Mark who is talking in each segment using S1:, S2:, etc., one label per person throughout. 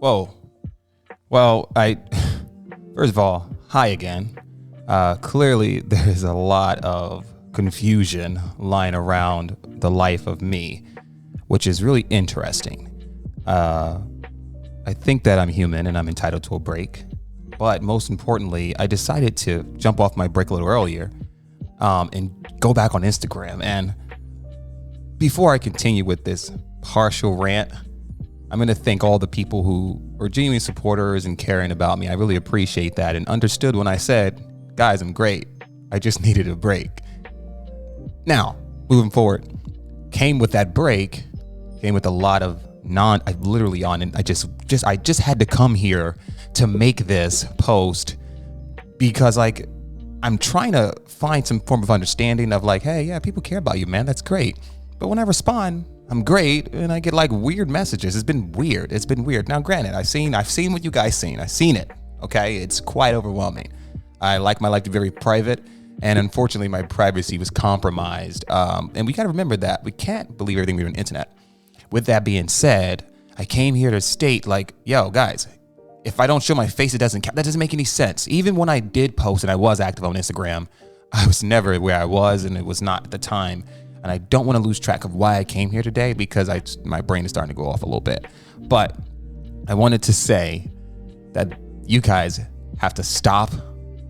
S1: Whoa. Well, first of all, hi again. Clearly, there's a lot of confusion lying around the life of me, which is really interesting. I think that I'm human and I'm entitled to a break. But most importantly, I decided to jump off my break a little earlier and go back on Instagram. And before I continue with this partial rant, I'm going to thank all the people who were genuine supporters and caring about me. I really appreciate that and understood when I said, guys, I'm great. I just needed a break. Now, moving forward, came with that break, came with a lot of I just had to come here to make this post because I'm trying to find some form of understanding of hey, yeah, people care about you, man. That's great. But when I respond, I'm great, and I get weird messages. It's been weird. Now, granted, I've seen what you guys seen. I've seen it. Okay, it's quite overwhelming. I like my life to be very private, and unfortunately, my privacy was compromised. And we got to remember that we can't believe everything we do on the internet. With that being said, I came here to state yo, guys, if I don't show my face, it doesn't count. That doesn't make any sense. Even when I did post and I was active on Instagram, I was never where I was, and it was not at the time. And I don't want to lose track of why I came here today because my brain is starting to go off a little bit. But I wanted to say that you guys have to stop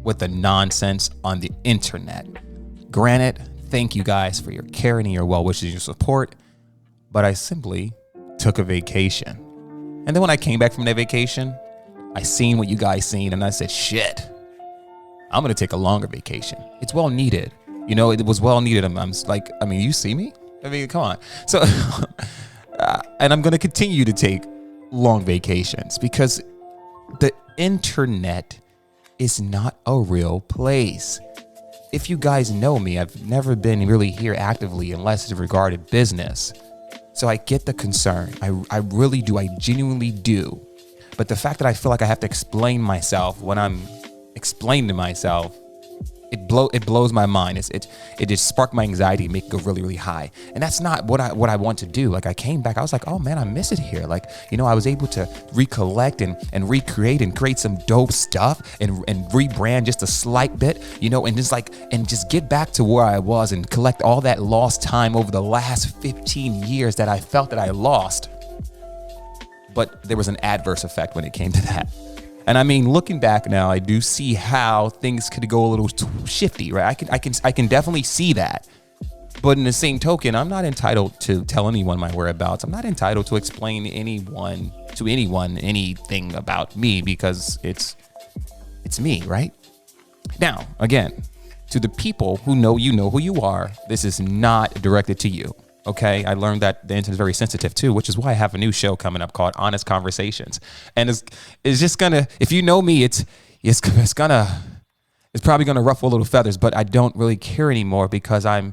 S1: with the nonsense on the internet. Granted, thank you guys for your caring and your well wishes and your support. But I simply took a vacation. And then when I came back from that vacation, I seen what you guys seen and I said, shit, I'm going to take a longer vacation. It's well needed. It was well needed. You see me? Come on. So, and I'm going to continue to take long vacations because the internet is not a real place. If you guys know me, I've never been really here actively unless it's regarded business. So I get the concern. I really do. I genuinely do. But the fact that I feel like I have to explain myself when I'm explaining to myself, it blows my mind. It just sparked my anxiety and make it go really, really high. And that's not what I want to do. I came back, I was like, oh man, I miss it here. I was able to recollect and recreate and create some dope stuff and rebrand just a slight bit, and just get back to where I was and collect all that lost time over the last 15 years that I felt that I lost. But there was an adverse effect when it came to that. And looking back now, I do see how things could go a little shifty, right? I can definitely see that. But in the same token, I'm not entitled to tell anyone my whereabouts. I'm not entitled to explain to anyone anything about me because it's me, right? Now, again, to the people who know who you are, this is not directed to you. Okay, I learned that the internet is very sensitive too, which is why I have a new show coming up called Honest Conversations. And it's just gonna, if you know me, it's probably gonna ruffle a little feathers, but I don't really care anymore because I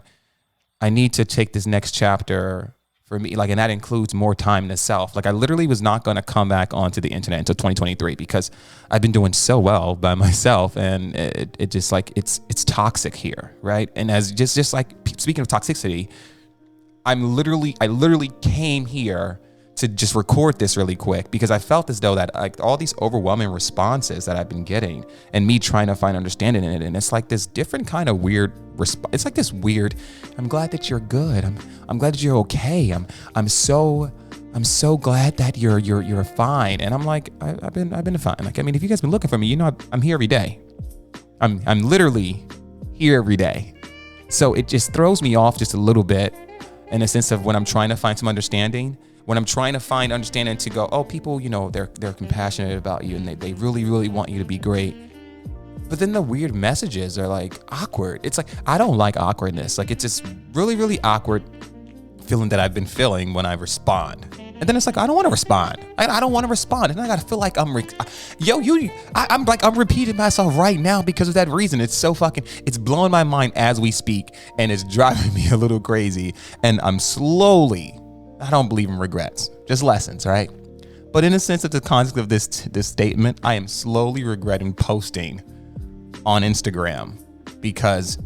S1: need to take this next chapter for me, and that includes more time to self. I literally was not gonna come back onto the internet until 2023 because I've been doing so well by myself, and it just it's toxic here, right? And as just speaking of toxicity, I literally came here to just record this really quick because I felt as though that all these overwhelming responses that I've been getting and me trying to find understanding in it, and it's this different kind of weird it's this weird, I'm glad that you're good. I'm glad that you're okay. I'm so glad that you're fine. And I'm I've been fine. If you guys been looking for me, I'm here every day. I'm literally here every day. So it just throws me off just a little bit. In a sense of when I'm trying to find some understanding, to go, oh, people, they're compassionate about you and they really, really want you to be great. But then the weird messages are awkward. It's I don't like awkwardness. It's this really, really awkward feeling that I've been feeling when I respond. And then it's I don't want to respond. I don't want to respond. And I got to feel like I'm repeating myself right now because of that reason. It's so it's blowing my mind as we speak. And it's driving me a little crazy. And I don't believe in regrets, just lessons, right? But in a sense of the context of this statement, I am slowly regretting posting on Instagram because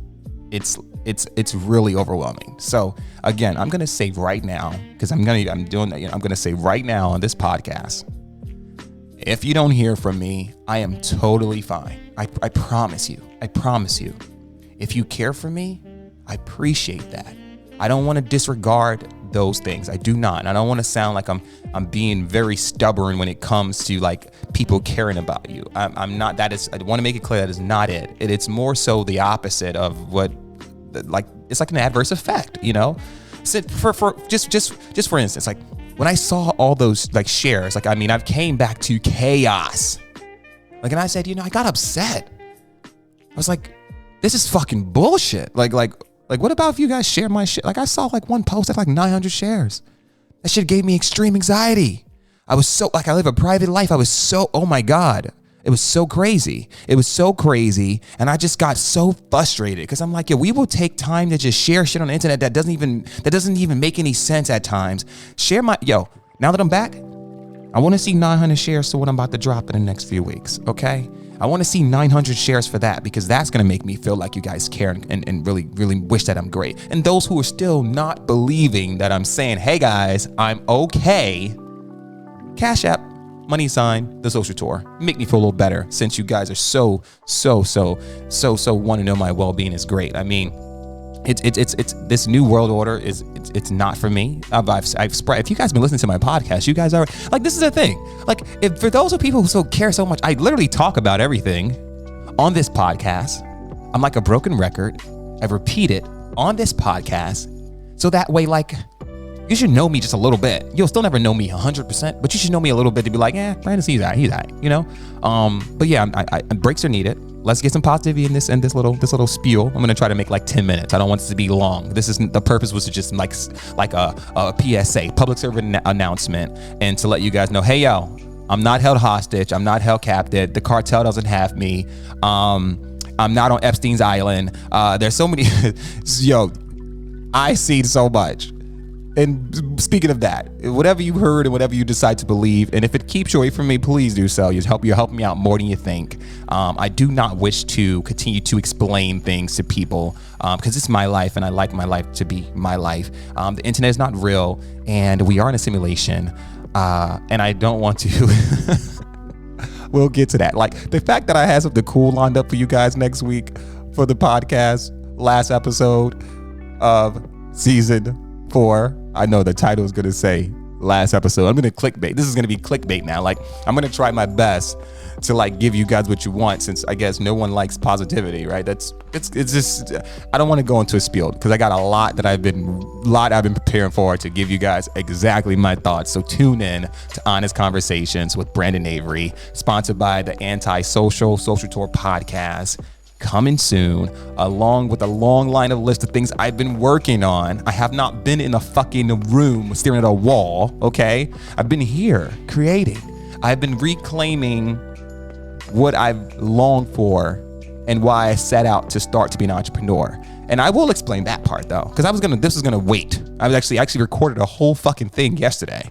S1: it's really overwhelming. So again, I'm going to say right now, because I'm going to say right now on this podcast, If you don't hear from me, I am totally fine. I promise you. I promise you. If you care for me, I appreciate that. I don't want to disregard those things. I do not. And I don't want to sound like I'm being very stubborn when it comes to like people caring about you. I'm not. That is. I want to make it clear that is not it. It's more so the opposite of what, like, it's like an adverse effect. You know, so for just for instance, like when I saw all those like shares, like, I mean, I've came back to chaos. Like, and I said, I got upset. I was like, this is fucking bullshit. Like, what about if you guys share my shit? Like, I saw like one post at like 900 shares. That shit gave me extreme anxiety. I was so, like, I live a private life. I was so, oh my God. It was so crazy. It was so crazy. And I just got so frustrated because I'm like, we will take time to just share shit on the internet that doesn't even make any sense at times. Now that I'm back, I want to see 900 shares to what I'm about to drop in the next few weeks. Okay. I want to see 900 shares for that because that's going to make me feel like you guys care and really, really wish that I'm great. And those who are still not believing that I'm saying, hey guys, I'm okay. Cash App, money sign, the social tour. Make me feel a little better since you guys are so want to know my well-being is great. I mean, it's this new world order it's not for me. I've spread. If you guys have been listening to my podcast, you guys are like, this is the thing. Like, if for those of people who so care so much, I literally talk about everything on this podcast. I'm like a broken record. I repeat it on this podcast, so that way, like, you should know me just a little bit. You'll still never know me 100%, but you should know me a little bit to be like, Brandon, he's all right, But yeah, breaks are needed. Let's get some positivity in this little spiel. I'm gonna try to make like 10 minutes. I don't want this to be long. The purpose was to just like a PSA, public service announcement, and to let you guys know, hey yo, I'm not held hostage. I'm not held captive. The cartel doesn't have me. I'm not on Epstein's island. There's so many. I see so much. And speaking of that, whatever you heard and whatever you decide to believe, and if it keeps you away from me, please do so. You're helping me out more than you think. I do not wish to continue to explain things to people because it's my life and I like my life to be my life. The internet is not real and we are in a simulation, and I don't want to. We'll get to that. Like, the fact that I have something cool lined up for you guys next week for the podcast, last episode of season 4. I know the title is going to say last episode. I'm going to clickbait. This is going to be clickbait now. Like, I'm going to try my best to like give you guys what you want, since I guess no one likes positivity, right? It's just, I don't want to go into a spiel because I got a lot I've been preparing for to give you guys exactly my thoughts. So tune in to Honest Conversations with Brandon Avery, sponsored by the Anti-Social Social Tour podcast. Coming soon, along with a long line of list of things I've been working on. I have not been in a fucking room staring at a wall, okay? I've been here creating. I've been reclaiming what I've longed for and why I set out to start to be an entrepreneur. And I will explain that part though, because this was gonna wait. I was actually recorded a whole fucking thing yesterday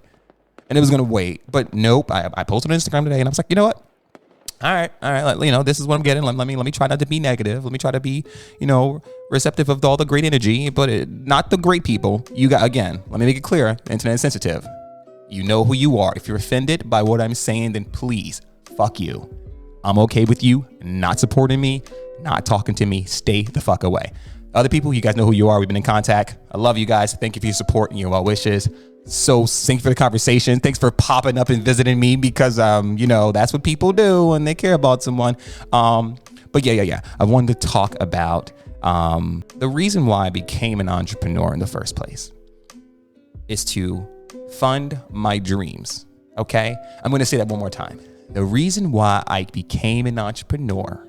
S1: and it was gonna wait, but nope. I posted on Instagram today and I was like, you know what? All right. This is what I'm getting. Let me try not to be negative. Let me try to be, receptive of all the great energy, but not the great people. Let me make it clear. Internet is sensitive. You know who you are. If you're offended by what I'm saying, then please, fuck you. I'm okay with you not supporting me, not talking to me. Stay the fuck away. Other people, you guys know who you are. We've been in contact. I love you guys. Thank you for your support and your well wishes. So thanks for the conversation. Thanks for popping up and visiting me because, that's what people do when they care about someone. But yeah. I wanted to talk about the reason why I became an entrepreneur in the first place is to fund my dreams. Okay. I'm going to say that one more time. The reason why I became an entrepreneur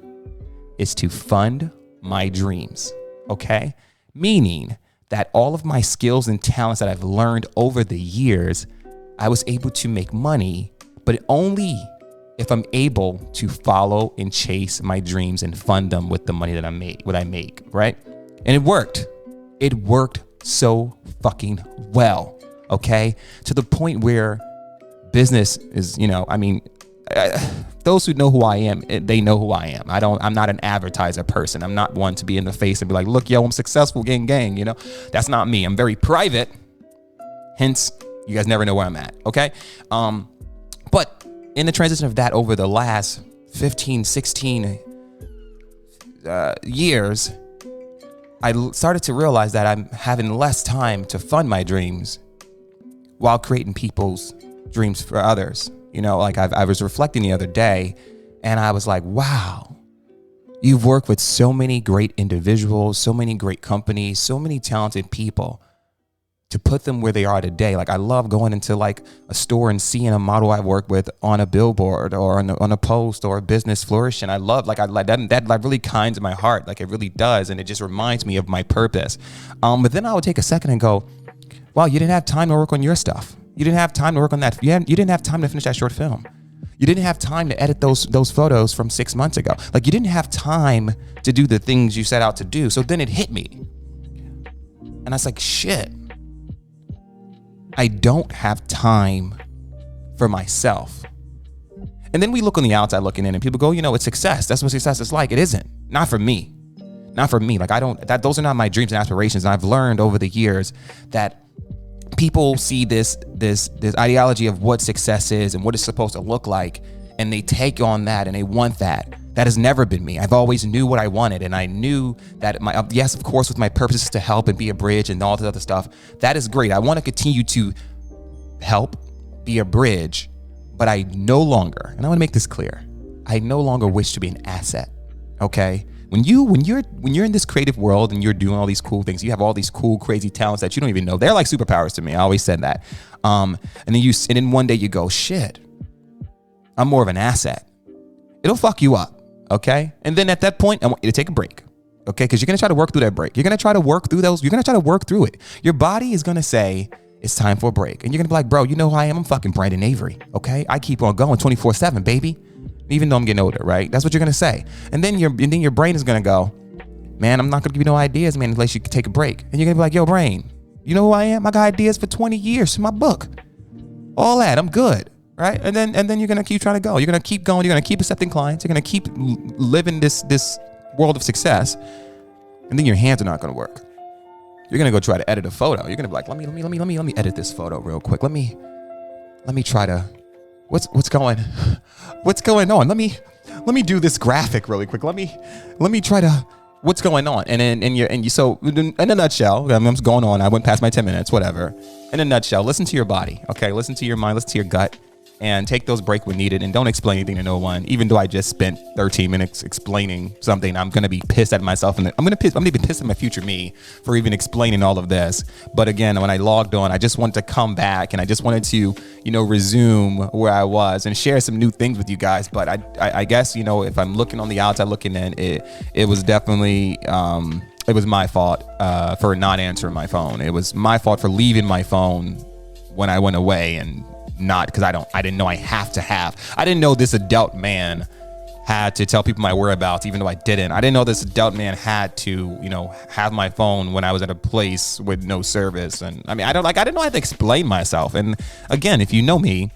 S1: is to fund my dreams. Okay. Meaning that all of my skills and talents that I've learned over the years, I was able to make money, but only if I'm able to follow and chase my dreams and fund them with the money that I make, right? And it worked. It worked so fucking well, okay? To the point where business is, those who know who I am, they know who I am. I'm not an advertiser person. I'm not one to be in the face and be like, look, yo, I'm successful, gang. That's not me. I'm very private. Hence, you guys never know where I'm at. Okay. But in the transition of that over the last 15, 16 years, I started to realize that I'm having less time to fund my dreams while creating people's dreams for others. You know, like I was reflecting the other day and I was like, wow, you've worked with so many great individuals, so many great companies, so many talented people to put them where they are today. Like I love going into like a store and seeing a model I've worked with on a billboard or on a post or a business flourishing. I love that like really kinds my heart. Like it really does. And it just reminds me of my purpose. But then I would take a second and go, wow, you didn't have time to work on your stuff. You didn't have time to work on that. You didn't have time to finish that short film. You didn't have time to edit those photos from 6 months ago. Like you didn't have time to do the things you set out to do. So then it hit me. And I was like, shit, I don't have time for myself. And then we look on the outside looking in and people go, you know, it's success. That's what success is like. It isn't. Not for me. Not for me. Like those are not my dreams and aspirations. And I've learned over the years that people see this ideology of what success is and what it's supposed to look like, and they take on that and they want that. That has never been me. I've always knew what I wanted, and I knew that yes, of course, with my purpose is to help and be a bridge and all this other stuff. That is great. I want to continue to help, be a bridge, but I no longer, and I want to make this clear, I no longer wish to be an asset. Okay? When you're in this creative world and you're doing all these cool things, you have all these cool, crazy talents that you don't even know. They're like superpowers to me. I always said that. And then one day you go, shit, I'm more of an asset. It'll fuck you up. Okay. And then at that point, I want you to take a break. Okay. Cause you're going to try to work through that break. You're going to try to work through those. You're going to try to work through it. Your body is going to say it's time for a break. And you're going to be like, bro, you know who I am? I'm fucking Brandon Avery. Okay. I keep on going 24/7, baby. Even though I'm getting older, right? That's what you're going to say. And then your brain is going to go, man, I'm not going to give you no ideas, man, unless you can take a break. And you're going to be like, yo, brain, you know who I am? I got ideas for 20 years in my book. All that, I'm good, right? And then you're going to keep trying to go. You're going to keep going. You're going to keep accepting clients. You're going to keep living this world of success. And then your hands are not going to work. You're going to go try to edit a photo. You're going to be like, let me edit this photo real quick. Let me try to, what's going on? Let me do this graphic really quick. Let me try to, what's going on? So in a nutshell, I'm just going on. I went past my 10 minutes, whatever. In a nutshell, listen to your body. Okay. Listen to your mind, listen to your gut, and take those breaks when needed. And don't explain anything to no one. Even though I just spent 13 minutes explaining something, I'm going to be pissed at myself. And I'm going to be pissed at my future me for even explaining all of this. But again, when I logged on, I just wanted to come back and I just wanted to, resume where I was and share some new things with you guys. But I guess, if I'm looking on the outside looking in, it was definitely, it was my fault for not answering my phone. It was my fault for leaving my phone when I went away and not because I didn't know I didn't know this adult man had to tell people my whereabouts, even though I didn't. I didn't know this adult man had to, have my phone when I was at a place with no service. And I mean, I didn't know how to explain myself. And again, if you know me,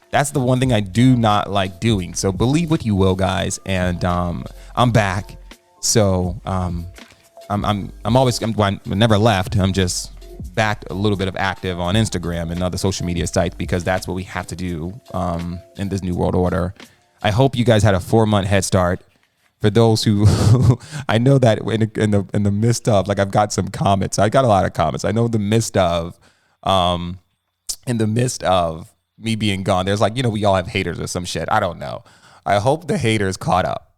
S1: that's the one thing I do not like doing. So believe what you will, guys. And I'm back. So I'm never left. I'm just back a little bit of active on Instagram and other social media sites because that's what we have to do in this new world order. I hope you guys had a 4-month head start. For those who, I know that in the midst of, like, I've got some comments. I got a lot of comments. I know in the midst of me being gone, there's like, we all have haters or some shit. I don't know. I hope the haters caught up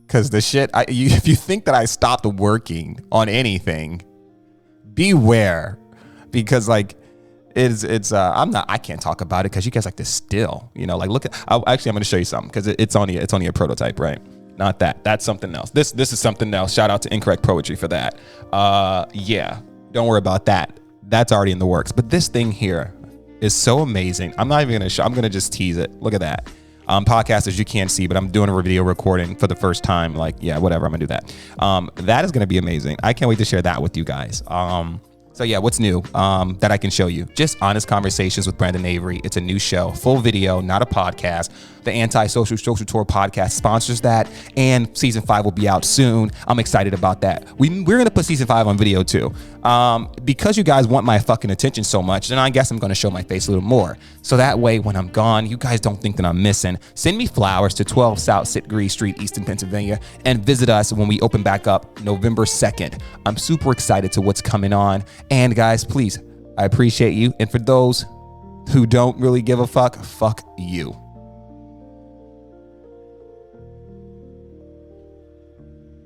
S1: because the shit, if you think that I stopped working on anything, beware. Because like I can't talk about it because you guys like to still, look at, I'm going to show you something because it's only a prototype, right? Not that. That's something else. This is something else. Shout out to Incorrect Poetry for that. Yeah, don't worry about that. That's already in the works. But this thing here is so amazing. I'm not even going to show. I'm going to just tease it. Look at that. Podcasters, you can't see, but I'm doing a video recording for the first time. Like, yeah, whatever. I'm going to do that. That is going to be amazing. I can't wait to share that with you guys. So yeah, what's new that I can show you? Just honest conversations with Brandon Avery. It's a new show, full video, not a podcast. The Anti-Social Social Tour podcast sponsors that, and season 5 will be out soon. I'm excited about that. We're gonna put season 5 on video too. Because you guys want my fucking attention so much, then I guess I'm gonna show my face a little more. So that way, when I'm gone, you guys don't think that I'm missing. Send me flowers to 12 South Sitgreaves Street, Easton, Pennsylvania, and visit us when we open back up November 2nd. I'm super excited to what's coming on. And guys, please, I appreciate you. And for those who don't really give a fuck you.